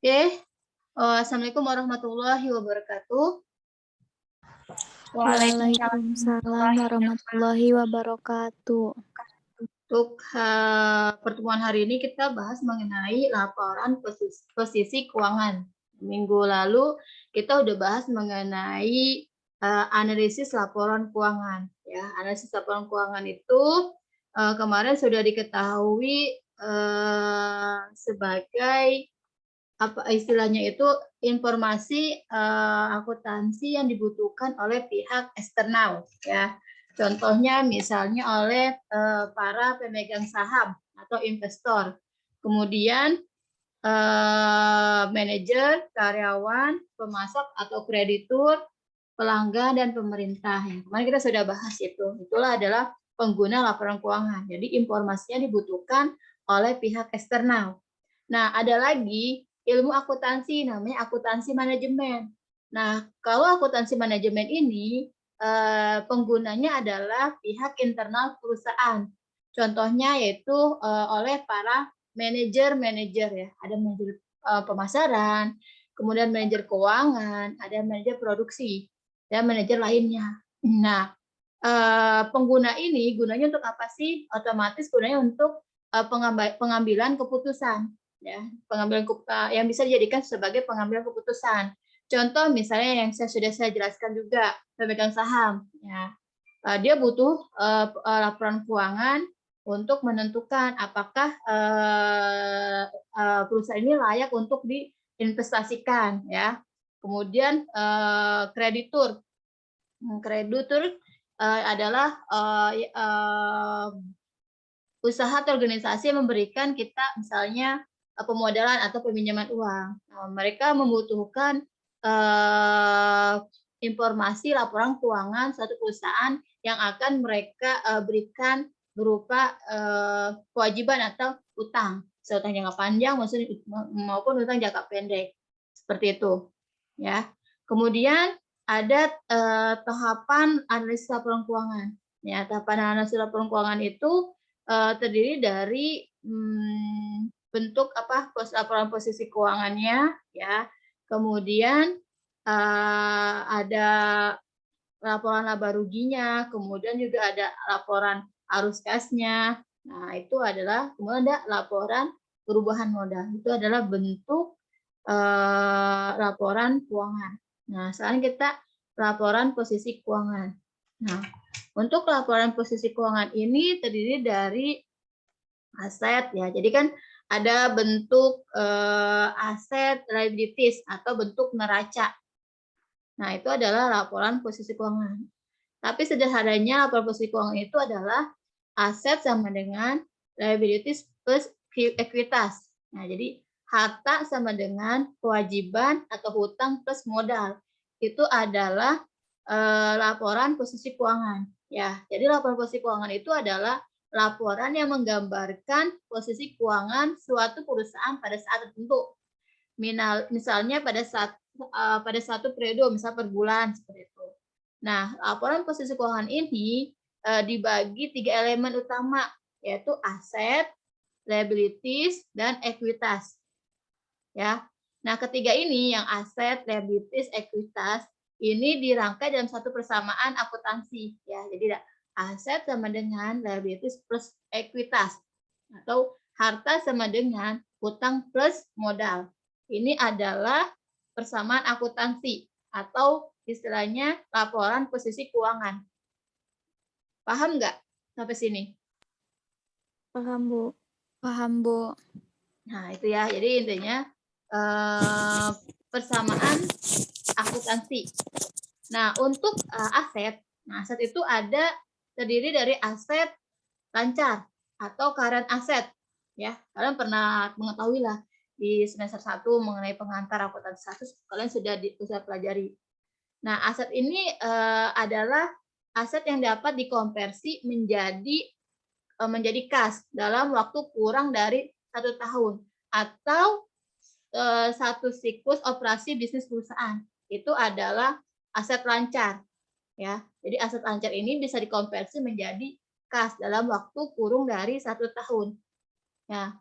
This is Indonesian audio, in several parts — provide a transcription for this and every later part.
Oke, Assalamualaikum warahmatullahi wabarakatuh. Waalaikumsalam Waalaikumsalam warahmatullahi wabarakatuh. Untuk pertemuan hari ini kita bahas mengenai laporan posisi keuangan. Minggu lalu kita udah bahas mengenai analisis laporan keuangan. Ya, analisis laporan keuangan itu kemarin sudah diketahui sebagai apa istilahnya itu informasi akuntansi yang dibutuhkan oleh pihak eksternal ya. Contohnya misalnya oleh para pemegang saham atau investor. Kemudian manajer, karyawan, pemasok atau kreditur, pelanggan dan pemerintah. Yang kemarin kita sudah bahas itu. Itulah adalah pengguna laporan keuangan. Jadi informasinya dibutuhkan oleh pihak eksternal. Nah, ada lagi ilmu akuntansi, namanya akuntansi manajemen. Nah, kalau akuntansi manajemen ini, penggunanya adalah pihak internal perusahaan. Contohnya yaitu oleh para manajer-manajer ya. Ada manajer pemasaran, kemudian manajer keuangan, ada manajer produksi, dan manajer lainnya. Nah, pengguna ini gunanya untuk apa sih? Otomatis gunanya untuk pengambilan keputusan ya, pengambilan yang bisa dijadikan sebagai pengambilan keputusan. Contoh misalnya yang sudah saya jelaskan juga, pemegang saham ya. Dia butuh laporan keuangan untuk menentukan apakah perusahaan ini layak untuk diinvestasikan ya. Kemudian kreditur. Kreditur adalah usaha atau organisasi yang memberikan kita misalnya pemodalan atau peminjaman uang. Nah, mereka membutuhkan informasi laporan keuangan suatu perusahaan yang akan mereka berikan berupa kewajiban atau utang, utang jangka panjang maupun utang jangka pendek, seperti itu, ya. Kemudian ada tahapan analisis laporan keuangan. Ya, tahapan analisis laporan keuangan itu terdiri dari bentuk laporan posisi keuangannya ya, kemudian ada laporan laba ruginya, kemudian juga ada laporan arus kasnya. Nah, itu adalah kemudian ada laporan perubahan modal. Itu adalah bentuk laporan keuangan. Nah, sekarang kita laporan posisi keuangan. Nah, untuk laporan posisi keuangan ini terdiri dari aset ya. Jadi kan ada bentuk aset liabilities atau bentuk neraca. Nah, itu adalah laporan posisi keuangan. Tapi sederhananya laporan posisi keuangan itu adalah aset sama dengan liabilities plus ekuitas. Nah, jadi harta sama dengan kewajiban atau hutang plus modal. Itu adalah laporan posisi keuangan. Ya, jadi laporan posisi keuangan itu adalah laporan yang menggambarkan posisi keuangan suatu perusahaan pada saat tertentu. Misalnya pada satu periode, misal per bulan seperti itu. Nah, laporan posisi keuangan ini dibagi 3 elemen utama, yaitu aset, liabilities, dan ekuitas. Ya. Nah, ketiga ini yang aset, liabilities, ekuitas ini dirangkai dalam satu persamaan akuntansi ya. Jadi aset sama dengan liabilities plus ekuitas atau harta sama dengan hutang plus modal. Ini adalah persamaan akuntansi atau istilahnya laporan posisi keuangan. Paham nggak sampai sini? Paham, Bu. Paham, Bu. Nah, itu ya. Jadi intinya persamaan akuntansi. Nah, untuk aset, aset itu terdiri dari aset lancar atau current asset. Ya, kalian pernah mengetahui lah di semester 1 mengenai pengantar akuntansi 1 kalian sudah pelajari. Nah, aset ini adalah aset yang dapat dikonversi menjadi kas dalam waktu kurang dari 1 tahun atau satu siklus operasi bisnis perusahaan. Itu adalah aset lancar. Ya, jadi aset lancar ini bisa dikonversi menjadi kas dalam waktu kurang dari 1 tahun. Ya.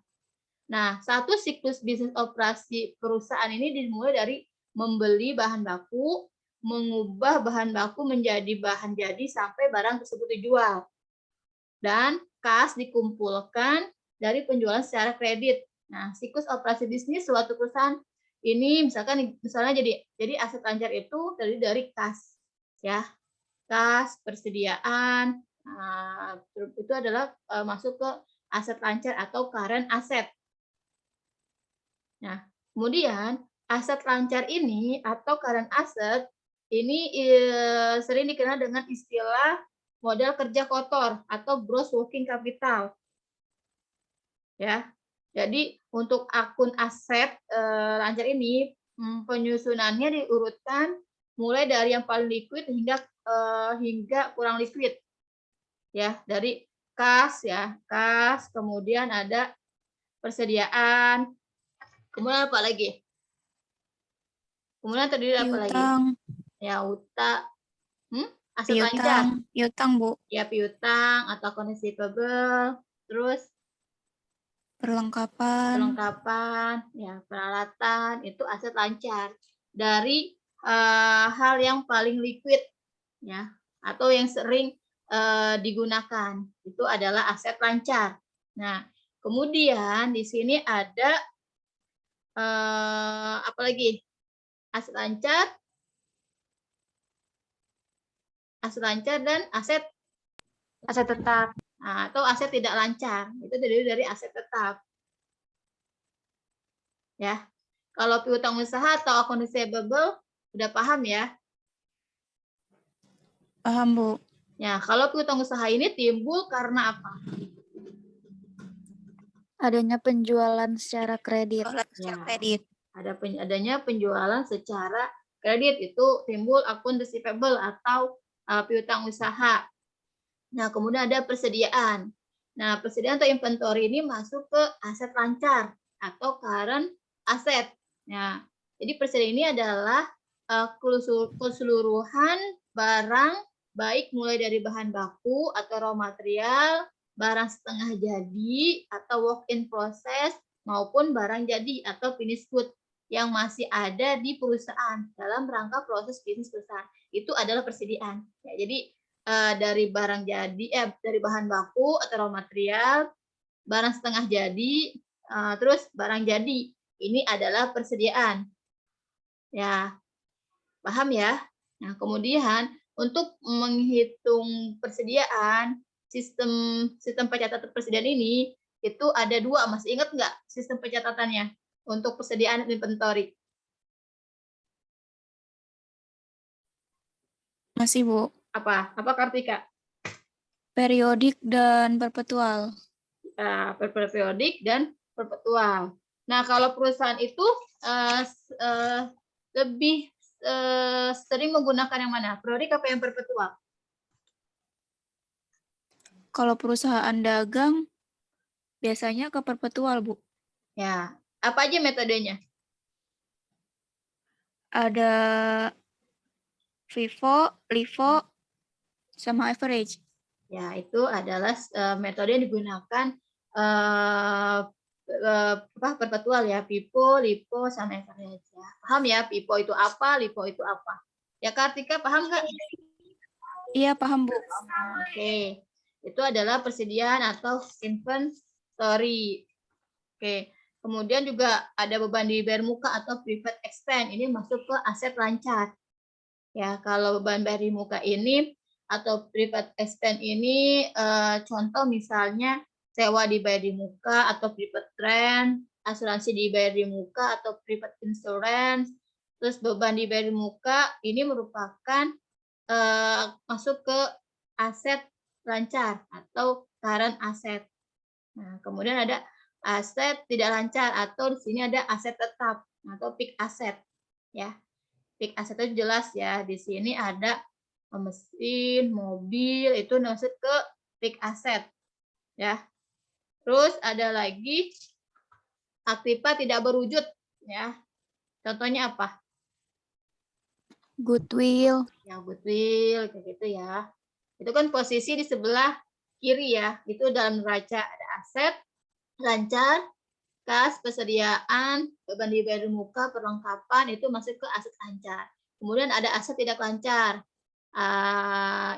Nah, satu siklus bisnis operasi perusahaan ini dimulai dari membeli bahan baku, mengubah bahan baku menjadi bahan jadi sampai barang tersebut dijual. Dan kas dikumpulkan dari penjualan secara kredit. Nah, siklus operasi bisnis suatu perusahaan ini misalnya jadi aset lancar itu dari kas, ya, kas, persediaan, itu adalah masuk ke aset lancar atau current asset. Nah, kemudian aset lancar ini atau current asset ini sering dikenal dengan istilah modal kerja kotor atau gross working capital. Ya. Jadi untuk akun aset lancar ini penyusunannya diurutkan mulai dari yang paling liquid hingga kurang liquid. Ya, dari kas ya, kas, kemudian ada persediaan, kemudian apa lagi? Kemudian terdiri apa lagi? Piutang. Ya, aset lancar. Piutang, Bu. Ya, piutang atau accounts receivable, terus Perlengkapan. ya, peralatan, itu aset lancar. Dari hal yang paling liquid ya, atau yang sering digunakan, itu adalah aset lancar. Nah, kemudian di sini ada apa lagi? Aset lancar dan aset tetap. Nah, atau aset tidak lancar, itu terdiri dari aset tetap. Ya. Kalau piutang usaha atau account receivable udah paham ya? Paham, Bu. Ya, kalau piutang usaha ini timbul karena apa? Adanya penjualan secara kredit. Ya, adanya penjualan secara kredit, itu timbul akun receivable atau piutang usaha. Nah, kemudian ada persediaan. Nah, persediaan atau inventory ini masuk ke aset lancar atau current asset. Nah, jadi persediaan ini adalah keseluruhan barang, baik mulai dari bahan baku atau raw material, barang setengah jadi atau work in process, maupun barang jadi atau finished good yang masih ada di perusahaan dalam rangka proses bisnis perusahaan. Itu adalah persediaan. Ya, jadi dari barang jadi, dari bahan baku atau raw material, barang setengah jadi, terus barang jadi. Ini adalah persediaan. Ya, paham ya? Nah, kemudian untuk menghitung persediaan, sistem pencatatan persediaan ini itu ada 2. Masih ingat nggak sistem pencatatannya untuk persediaan inventory? Masih, Bu. Apa Kartika? Periodik dan perpetual. Periodik dan perpetual. Nah, kalau perusahaan itu lebih sering menggunakan yang mana? Periodik apa yang perpetual? Kalau perusahaan dagang, biasanya ke perpetual, Bu. Ya, apa aja metodenya? Ada FIFO, LIFO, sama average. Ya, itu adalah metode yang digunakan perpetual ya, FIFO, LIFO, sama average ya. Paham ya, FIFO itu apa, LIFO itu apa? Ya, Kartika paham nggak? Iya, paham, Bu. Oke, itu adalah persediaan atau inventory. Oke, kemudian juga ada beban dibayar muka atau private expense. Ini masuk ke aset lancar. Ya, kalau beban bayar di muka ini atau private expense ini contoh misalnya sewa dibayar di muka atau private rent, asuransi dibayar di muka atau private insurance, terus beban dibayar di muka ini merupakan masuk ke aset lancar atau current asset. Nah, kemudian ada aset tidak lancar atau di sini ada aset tetap atau fixed asset ya. Fixed asset itu jelas ya, di sini ada mesin, mobil, itu masuk ke fixed asset ya. Terus ada lagi aktiva tidak berwujud ya. Contohnya apa? Goodwill. Ya, goodwill kayak gitu ya. Itu kan posisi di sebelah kiri ya. Itu dalam neraca ada aset lancar, kas, persediaan, beban dibayar muka, perlengkapan itu masuk ke aset lancar. Kemudian ada aset tidak lancar,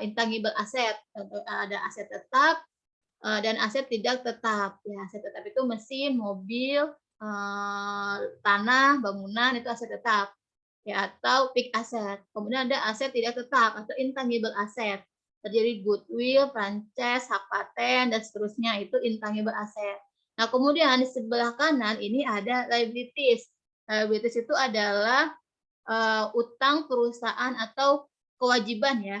intangible asset, ada aset tetap dan aset tidak tetap. Ya, aset tetap itu mesin, mobil, tanah, bangunan itu aset tetap. Ya, atau fixed asset. Kemudian ada aset tidak tetap atau intangible asset. Terjadi goodwill, franchise, hak paten dan seterusnya itu intangible asset. Nah, kemudian di sebelah kanan ini ada liabilities. Liabilities itu adalah utang perusahaan atau kewajiban ya.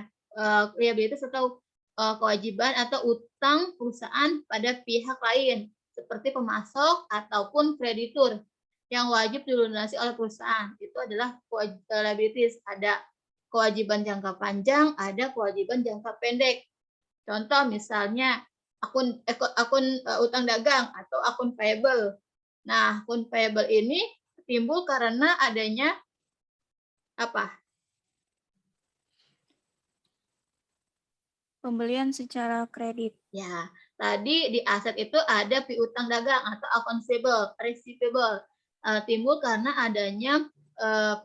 Liabilities atau kewajiban atau utang perusahaan pada pihak lain seperti pemasok ataupun kreditur yang wajib dilunasi oleh perusahaan. Itu adalah liabilities. Ada kewajiban jangka panjang, ada kewajiban jangka pendek. Contoh misalnya akun utang dagang atau akun payable. Nah, akun payable ini timbul karena adanya apa? Pembelian secara kredit. Ya, tadi di aset itu ada piutang dagang atau accounts receivable. Timbul karena adanya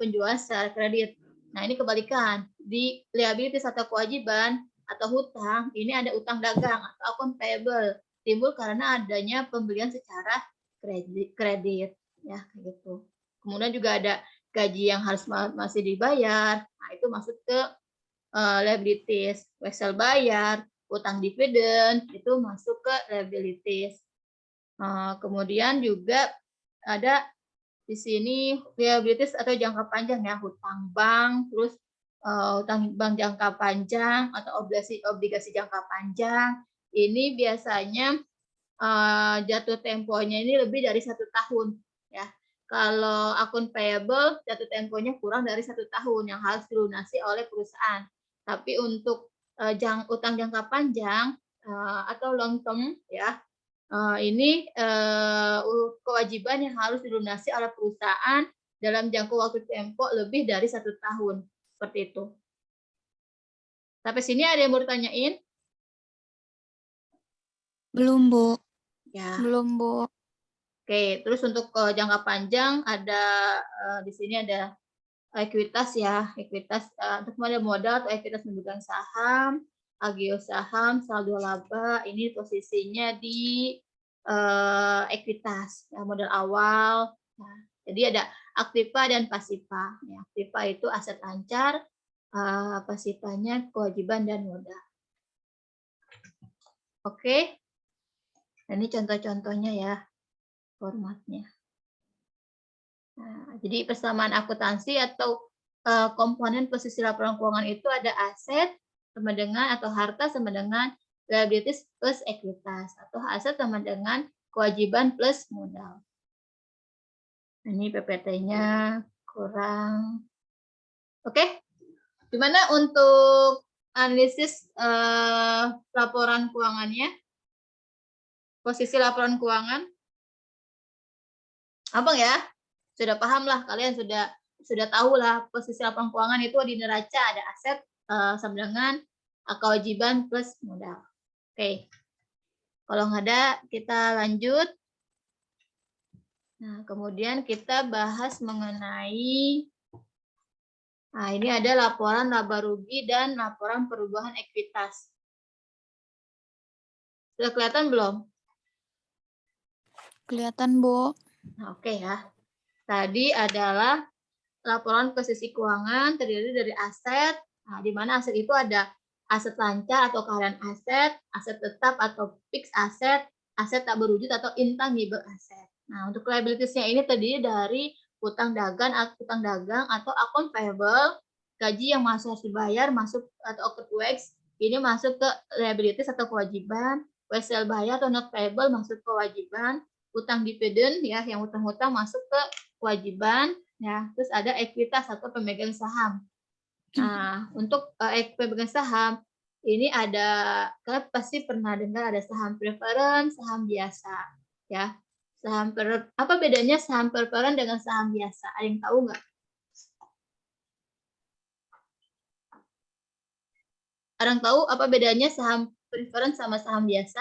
penjualan secara kredit. Nah, ini kebalikan. Di liabilities atau kewajiban atau hutang, ini ada utang dagang atau account payable. Timbul karena adanya pembelian secara kredit. Ya, kayak gitu. Kemudian juga ada gaji yang harus masih dibayar. Nah, itu masuk ke liabilities. Wesel bayar, utang dividen itu masuk ke liabilities. Kemudian juga ada di sini liabilities atau jangka panjang ya, hutang bank, terus hutang bank jangka panjang atau obligasi jangka panjang. Ini biasanya jatuh temponya ini lebih dari 1 tahun ya. Kalau akun payable jatuh temponya kurang dari 1 tahun yang harus dilunasi oleh perusahaan. Tapi untuk utang jangka panjang atau long term ya, ini kewajiban yang harus dilunasi oleh perusahaan dalam jangka waktu tempo lebih dari 1 tahun. Seperti itu. Sampai sini ada yang mau ditanyain? Belum, Bu. Ya. Belum, Bu. Oke, terus untuk jangka panjang ada di sini ada ekuitas ya, ekuitas untuk modal atau ekuitas pemegang saham, agio saham, saldo laba, ini posisinya di ekuitas, ya, modal awal. Nah, jadi ada aktiva dan pasiva. Ya, aktiva itu aset lancar, pasivanya kewajiban dan modal. Oke, nah, ini contoh-contohnya ya formatnya. Nah, jadi persamaan akuntansi atau komponen posisi laporan keuangan itu ada aset sama dengan atau harta sama dengan liabilities plus ekuitas atau aset sama dengan kewajiban plus modal. Nah, ini PPT-nya kurang. Oke, gimana untuk analisis laporan keuangannya? Posisi laporan keuangan? Abang ya? Sudah paham lah, kalian sudah tahu lah posisi laporan keuangan itu di neraca ada aset sama dengan kewajiban plus modal. Oke, kalau nggak ada kita lanjut. Nah, kemudian kita bahas mengenai, nah ini ada laporan laba rugi dan laporan perubahan ekuitas. Sudah kelihatan belum? Kelihatan, Bu. Nah, oke ya. Tadi adalah laporan posisi keuangan terdiri dari aset, nah, di mana aset itu ada aset lancar atau current aset tetap atau fixed aset tak berwujud atau intangible asset. Nah, untuk liabilities-nya ini terdiri dari utang dagang atau account payable, gaji yang masih harus dibayar masuk atau accrued wage, ini masuk ke liabilities atau kewajiban, wesel bayar atau not payable masuk ke kewajiban, utang dividen ya yang utang-utang masuk ke kewajiban ya. Terus ada ekuitas atau pemegang saham. Nah, untuk pemegang saham ini ada, kalian pasti pernah dengar ada saham preference, saham biasa ya. Apa bedanya saham preference dengan saham biasa? Ada yang tahu nggak? Ada yang tahu apa bedanya saham preference sama saham biasa?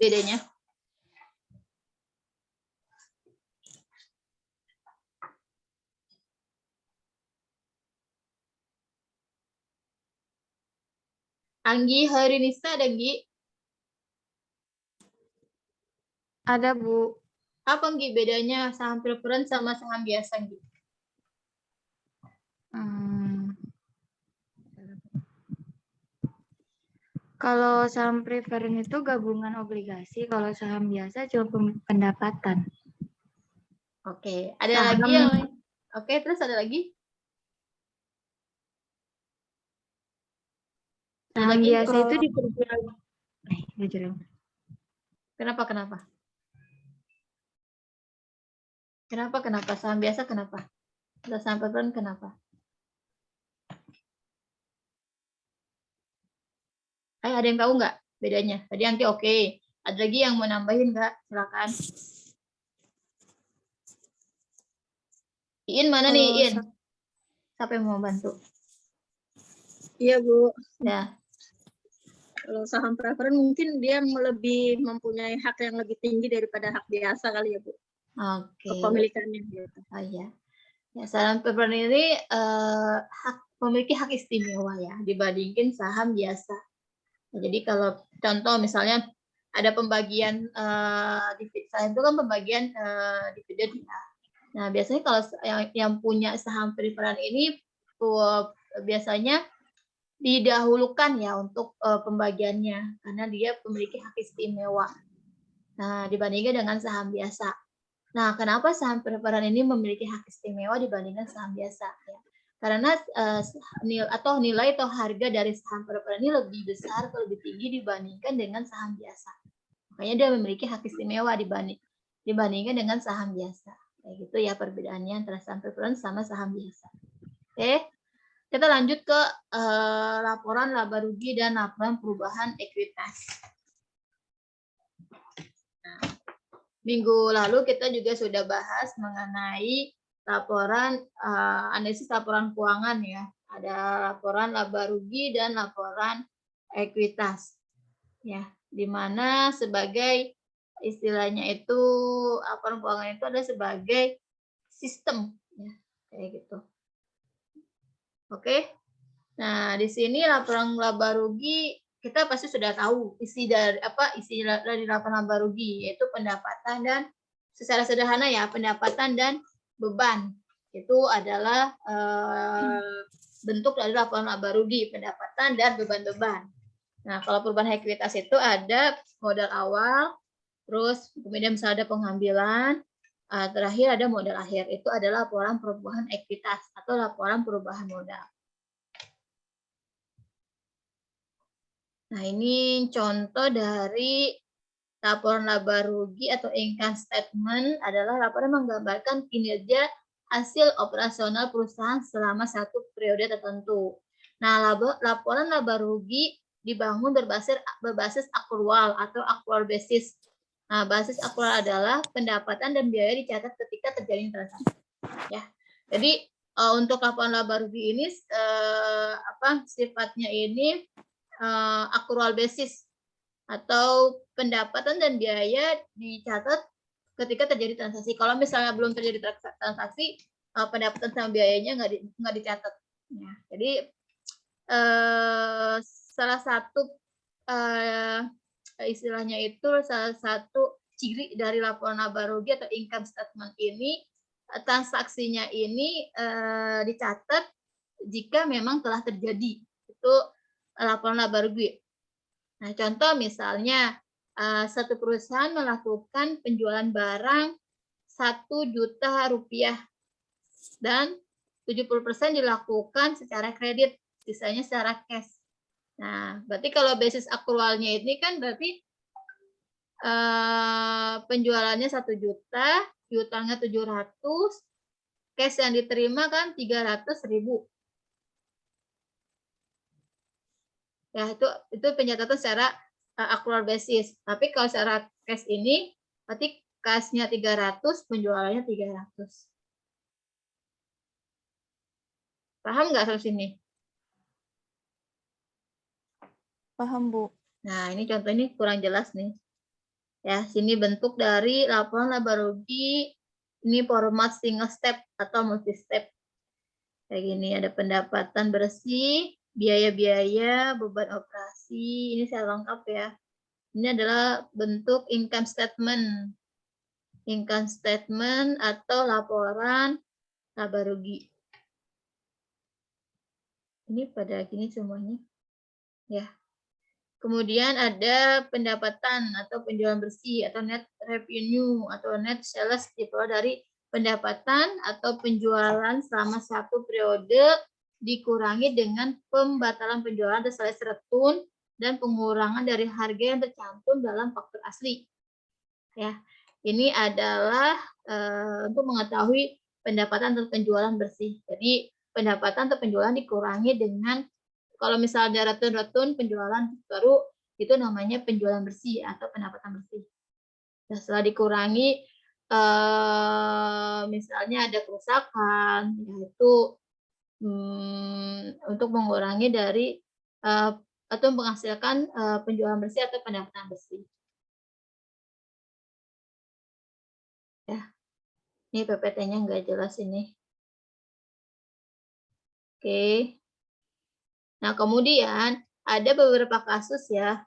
Bedanya? Anggi Harinisa ada, Anggi? Ada, Bu. Apa, Anggi, bedanya saham preference sama saham biasa, Anggi? Kalau saham preferen itu gabungan obligasi, kalau saham biasa cuma pendapatan. Oke, ada Saham- lagi yang lain? Oke, terus ada lagi? Ada Saham lagi? biasa itu diperjual. Kenapa? Kenapa? Saham biasa kenapa? Atau saham preference kenapa? Ada yang tahu nggak bedanya? Tadi Anggi oke. Ada lagi yang mau nambahin nggak? Silakan. Iin mana nih, Kalau Iin? Siapa yang mau bantu? Iya, Bu. Ya, Kalau saham preferen mungkin dia lebih mempunyai hak yang lebih tinggi daripada hak biasa kali ya, Bu. oke. Kepemilikannya gitu. Oh iya. Ya, saham preference ini memiliki hak istimewa ya dibandingin saham biasa. Nah, jadi kalau contoh misalnya ada pembagian dividen itu kan pembagian dividen ya. Nah, biasanya kalau yang punya saham preference ini biasanya didahulukan ya untuk pembagiannya karena dia memiliki hak istimewa. Nah, dibandingkan dengan saham biasa. Nah, kenapa saham preference ini memiliki hak istimewa dibandingkan saham biasa? Ya. Karena nilai atau harga dari saham preference ini lebih besar atau lebih tinggi dibandingkan dengan saham biasa. Makanya dia memiliki hak istimewa dibandingkan dengan saham biasa. Kayak gitu ya perbedaannya antara saham preference sama saham biasa. Oke, kita lanjut ke laporan laba rugi dan laporan perubahan ekuitas. Minggu lalu kita juga sudah bahas mengenai laporan analisis laporan keuangan ya. Ada laporan laba rugi dan laporan ekuitas. Ya, di mana sebagai istilahnya itu laporan keuangan itu ada sebagai sistem ya, kayak gitu. Oke. Nah, di sini laporan laba rugi kita pasti sudah tahu isi dari laporan laba rugi yaitu pendapatan dan secara sederhana ya pendapatan dan beban itu adalah bentuk dari laporan laba rugi pendapatan dan beban-beban. Nah kalau perubahan ekuitas itu ada modal awal, terus kemudian misalnya ada pengambilan, terakhir ada modal akhir itu adalah laporan perubahan ekuitas atau laporan perubahan modal. Nah, ini contoh dari laporan laba rugi atau income statement adalah laporan menggambarkan kinerja hasil operasional perusahaan selama satu periode tertentu. Nah, laporan laba rugi dibangun berbasis akrual atau akrual basis. Nah, basis akrual adalah pendapatan dan biaya dicatat ketika terjadi transaksi. Ya, jadi untuk laporan laba rugi ini sifatnya ini akrual basis atau pendapatan dan biaya dicatat ketika terjadi transaksi. Kalau misalnya belum terjadi transaksi, pendapatan sama biayanya nggak dicatat. Ya, jadi salah satu istilahnya itu salah satu ciri dari laporan laba rugi atau income statement ini transaksinya ini dicatat jika memang telah terjadi. Itu laporan laba rugi. Nah, contoh misalnya satu perusahaan melakukan penjualan barang 1 juta rupiah dan 70% dilakukan secara kredit, sisanya secara cash. Nah, berarti kalau basis akrualnya ini kan berarti penjualannya 1 juta, piutangnya 700, cash yang diterima kan 300.000. Ya, itu pencatatan secara akrual basis. Tapi kalau secara cash ini, berarti cash-nya 300, penjualannya 300. Paham nggak sampai sini? Paham, Bu. Nah, ini contoh ini kurang jelas nih. Ya, sini bentuk dari laporan laba rugi. Ini format single step atau multi step. Kayak gini, ada pendapatan bersih, biaya-biaya, beban operasi, ini saya lengkap ya. Ini adalah bentuk income statement. Income statement atau laporan laba rugi. Ini pada gini semuanya. Ya. Kemudian ada pendapatan atau penjualan bersih atau net revenue atau net sales diperoleh dari pendapatan atau penjualan selama satu periode dikurangi dengan pembatalan penjualan atau sales return dan pengurangan dari harga yang tercantum dalam faktur asli. Ya, ini adalah untuk mengetahui pendapatan atau penjualan bersih. Jadi pendapatan atau penjualan dikurangi dengan kalau misalnya return penjualan baru itu namanya penjualan bersih atau pendapatan bersih. Nah, setelah dikurangi misalnya ada kerusakan, yaitu untuk mengurangi dari atau menghasilkan penjualan bersih atau pendapatan bersih. Ya, ini PPT-nya nggak jelas ini. Oke. Nah, kemudian ada beberapa kasus ya,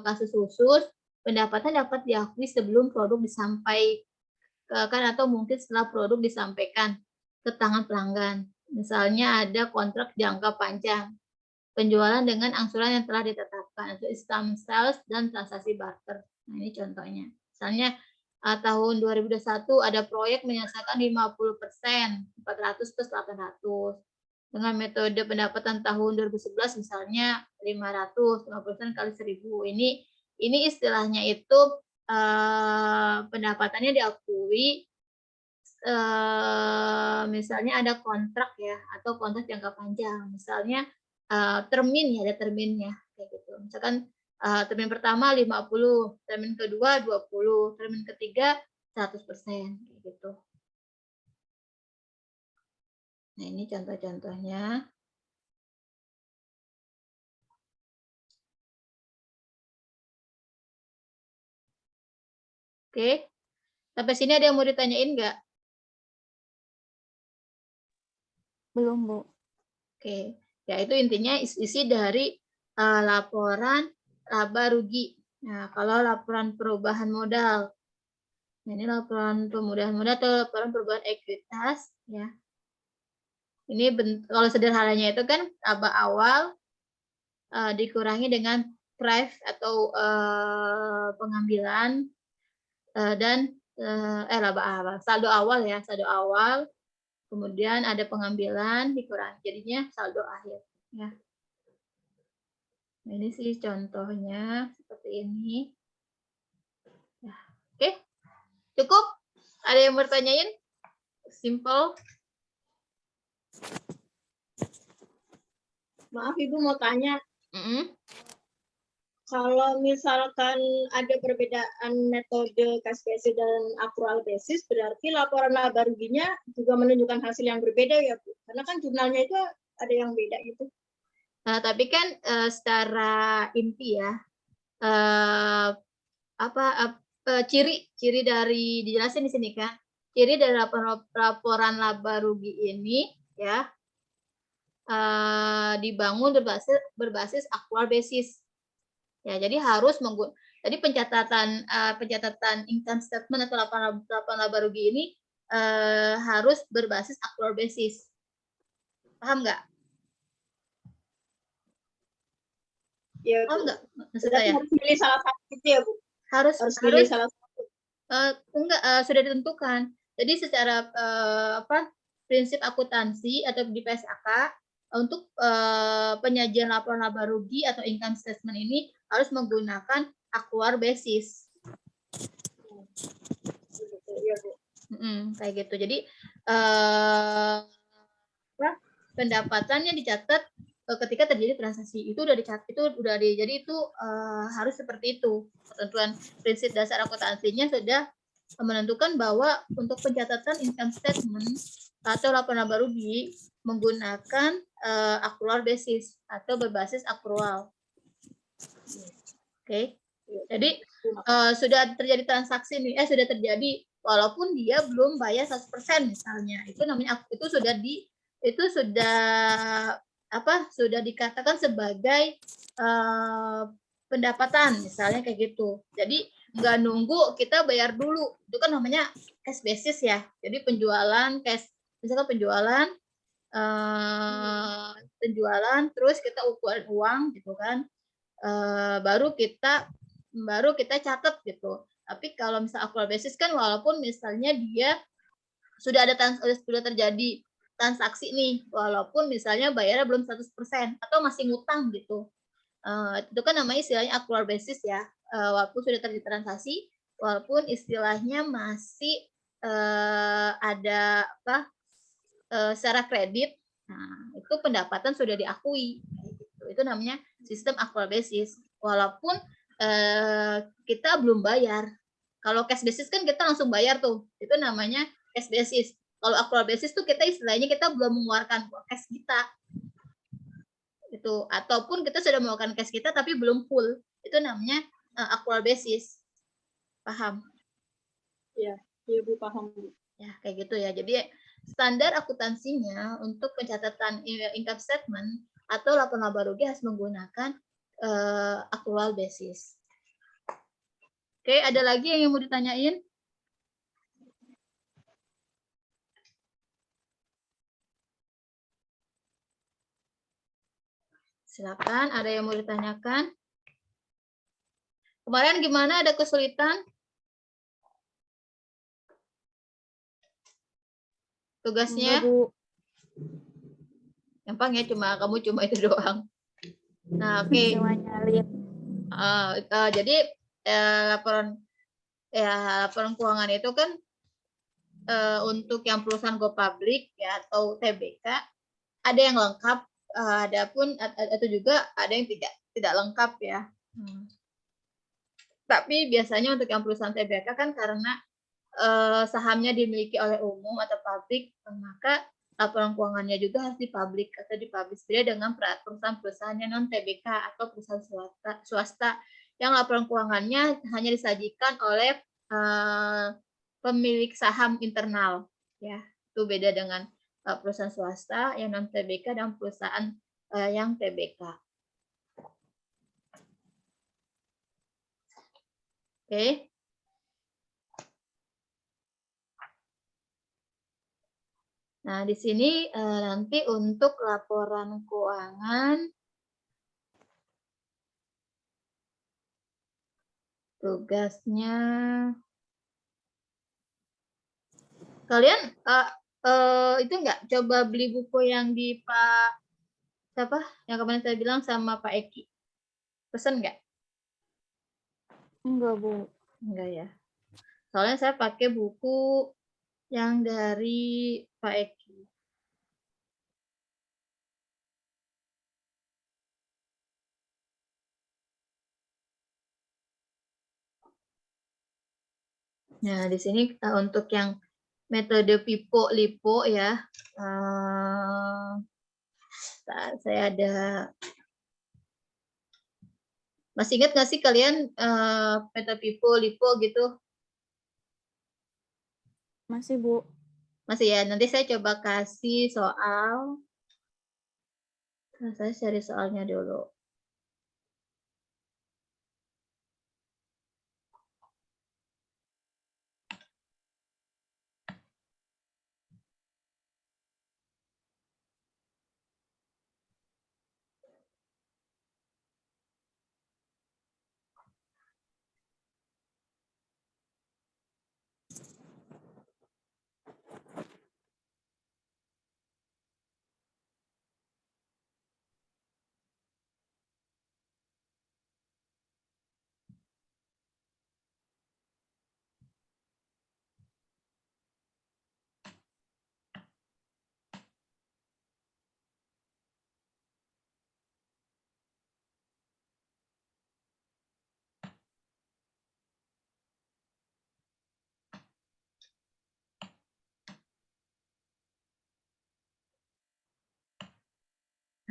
kasus khusus pendapatan dapat diakui sebelum produk disampaikan atau mungkin setelah produk disampaikan ke tangan pelanggan. Misalnya ada kontrak jangka panjang, penjualan dengan angsuran yang telah ditetapkan, itu installment sales dan transaksi barter. Nah, ini contohnya. Misalnya tahun 2021 ada proyek menyelesaikan 50%, 400 plus 800. Dengan metode pendapatan tahun 2011 misalnya 500, 50% kali 1000. Ini istilahnya itu pendapatannya diakui misalnya ada kontrak ya atau kontrak jangka panjang. Misalnya termin ya, ada terminnya kayak gitu. Misalkan termin pertama 50, termin kedua 20, termin ketiga 100% kayak gitu. Nah, ini contoh-contohnya. Oke. Sampai sini ada yang mau ditanyain nggak? Belum, Bu. Oke. Ya, itu intinya isi dari laporan laba rugi. Nah, kalau laporan perubahan modal. Nah, ini laporan perubahan modal atau laporan perubahan ekuitas ya. Ini kalau sederhananya itu kan laba awal dikurangi dengan price atau pengambilan dan laba awal, saldo awal ya, saldo awal, kemudian ada pengambilan dikurangi, jadinya saldo akhir ya. Nah, ini sih contohnya seperti ini. Ya. Oke, cukup? Ada yang bertanyain? Simple. Maaf Ibu mau tanya, kalau misalkan ada perbedaan metode cash basis dan accrual basis, berarti laporan laba ruginya juga menunjukkan hasil yang berbeda ya Bu? Karena kan jurnalnya itu ada yang beda gitu. Nah, tapi kan secara inti ya, ciri dari dijelasin di sini kan, ciri dari laporan laba rugi ini ya dibangun berbasis accrual basis. Ya, jadi harus jadi pencatatan income statement atau laporan laba rugi ini harus berbasis accrual basis. Paham nggak? Ya, paham nggak maksud saya? saya? Harus pilih salah satu gitu ya Bu? Harus pilih salah satu. Sudah ditentukan. Jadi secara prinsip akuntansi atau di PSAK untuk penyajian laporan laba rugi atau income statement ini harus menggunakan accrual basis. Kayak gitu. Jadi pendapatannya dicatat ketika terjadi transaksi itu jadi itu harus seperti itu. Ketentuan prinsip dasar akuntansinya sudah menentukan bahwa untuk pencatatan income statement atau laporan laba rugi menggunakan accrual basis atau berbasis accrual. Oke. Jadi sudah terjadi transaksi nih, sudah terjadi walaupun dia belum bayar 100% misalnya. Itu namanya itu sudah sudah dikatakan sebagai pendapatan, misalnya kayak gitu. Jadi nggak nunggu kita bayar dulu, itu kan namanya cash basis ya. Jadi penjualan cash, misalkan penjualan terus kita ukuran uang gitu kan, baru kita catat gitu. Tapi kalau misal accrual basis kan walaupun misalnya dia sudah terjadi transaksi nih, walaupun misalnya bayarnya belum 100% atau masih ngutang gitu. Itu kan namanya istilahnya accrual basis ya. Walaupun sudah terjadi transaksi, walaupun istilahnya masih ada secara kredit, nah itu pendapatan sudah diakui. Itu namanya sistem accrual basis. Walaupun kita belum bayar. Kalau cash basis kan kita langsung bayar tuh. Itu namanya cash basis. Kalau accrual basis tuh kita istilahnya kita belum mengeluarkan cash kita. Itu ataupun kita sudah mengeluarkan cash kita tapi belum full. Itu namanya accrual basis. Paham? Ya, iya Bu, paham Bu. Ya, kayak gitu ya. Jadi standar akuntansinya untuk pencatatan income statement atau laporan laba rugi harus menggunakan accrual basis. Oke, ada lagi yang mau ditanyain? Silakan, ada yang mau ditanyakan? Kemarin gimana, ada kesulitan? Tugasnya? Enggak, Bu. Gampang ya, kamu cuma itu doang. Nah, oke. Cuma nyalin. Jadi laporan keuangan itu kan untuk yang perusahaan go public ya atau TBK ada yang lengkap, atau juga ada yang tidak lengkap ya. Tapi biasanya untuk yang perusahaan TBK kan karena sahamnya dimiliki oleh umum atau publik, maka laporan keuangannya juga harus dipublik atau dipublish beda dengan perusahaan-perusahaan yang non TBK atau perusahaan swasta yang laporan keuangannya hanya disajikan oleh pemilik saham internal, ya. Itu beda dengan perusahaan swasta yang non TBK dan perusahaan yang TBK. Oke. Nah, di sini nanti untuk laporan keuangan tugasnya kalian itu enggak coba beli buku yang di Pak siapa yang kemarin saya bilang sama Pak Eki, pesen enggak? Enggak, Bu. Enggak ya. Soalnya saya pakai buku yang dari Pak Eki. Nah, di sini untuk yang metode PIPO-LIPO ya, saya ada. Masih ingat nggak sih kalian metode PIPO-LIPO gitu? Masih, Bu. Masih ya, nanti saya coba kasih soal. Nah, saya cari soalnya dulu.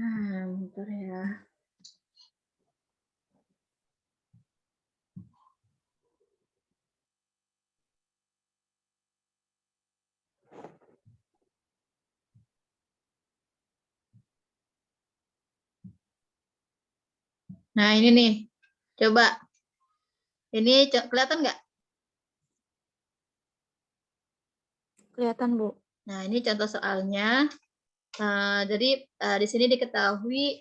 Bentar ya. Nah, ini nih. Coba. Ini kelihatan nggak? Kelihatan, Bu. Nah, ini contoh soalnya. Jadi di sini diketahui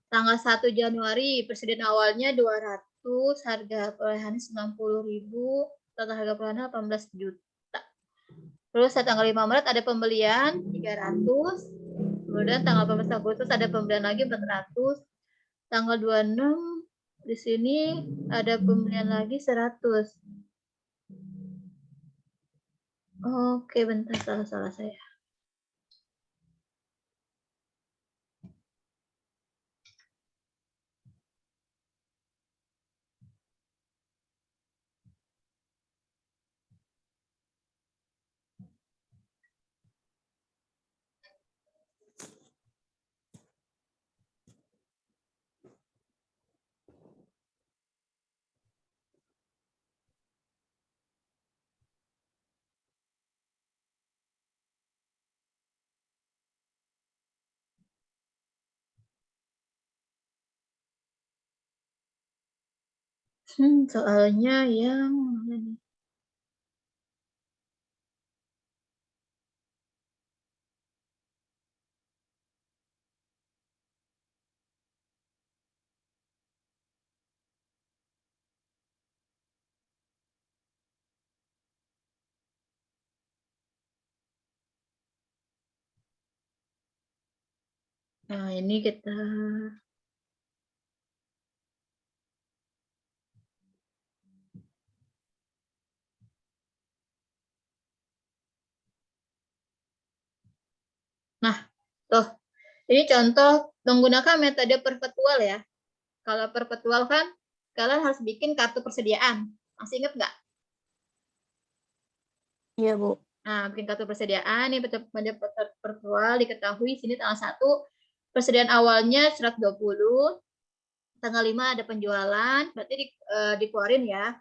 tanggal 1 Januari presiden awalnya 200, harga perolehan 90.000, total harga perolehan 18 juta. Terus tanggal 5 Maret ada pembelian 300. Kemudian tanggal 14 Agustus ada pembelian lagi 400. Tanggal 26 di sini ada pembelian lagi 100. Oke, bentar, salah saya. Soalnya yang mana nih? Nah, ini kita Nah, tuh. Ini contoh menggunakan metode perpetual ya. Kalau perpetual kan kalian harus bikin kartu persediaan. Masih ingat nggak? Iya, Bu. Nah, bikin kartu persediaan, ini metode perpetual diketahui sini tanggal 1, persediaan awalnya 120, tanggal 5 ada penjualan, berarti dikeluarin ya.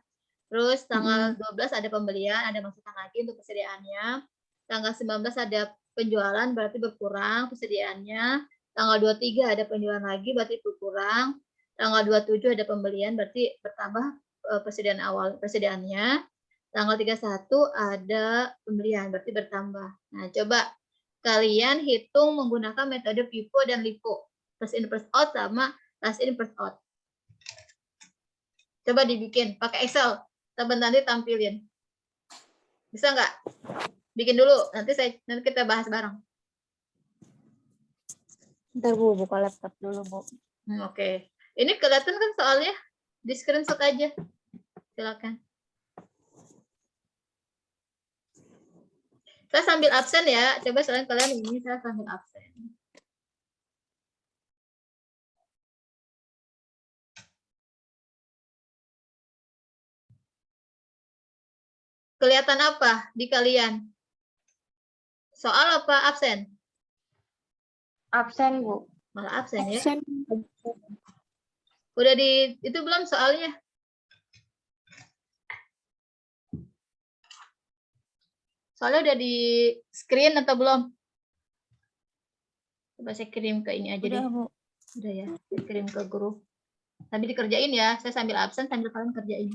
Terus tanggal 12 ada pembelian, ada masukan lagi untuk persediaannya. Tanggal 19 ada penjualan, berarti berkurang persediaannya. Tanggal 23 ada penjualan lagi, berarti berkurang. Tanggal 27 ada pembelian, berarti bertambah persediaannya. Tanggal 31 ada pembelian, berarti bertambah. Nah, coba kalian hitung menggunakan metode FIFO dan LIFO. First in, first out sama last in, first out. Coba dibikin pakai Excel. Nanti tampilin. Bisa nggak? Bikin dulu. Nanti kita bahas bareng. Ntar, Bu, buka laptop dulu, Bu. Oke. Ini kelihatan kan soalnya? Di screenshot aja. Silakan. Saya sambil absen ya. Coba selain kalian ini, saya sambil absen. Kelihatan apa di kalian? Soal apa absen? Absen, Bu. Malah absen ya. Absen. Udah itu belum soalnya? Soalnya udah di screen atau belum? Coba saya kirim ke ini aja Udah, deh. Bu. Udah ya, saya kirim ke grup. Tapi dikerjain ya, saya sambil absen sambil kalian kerjain.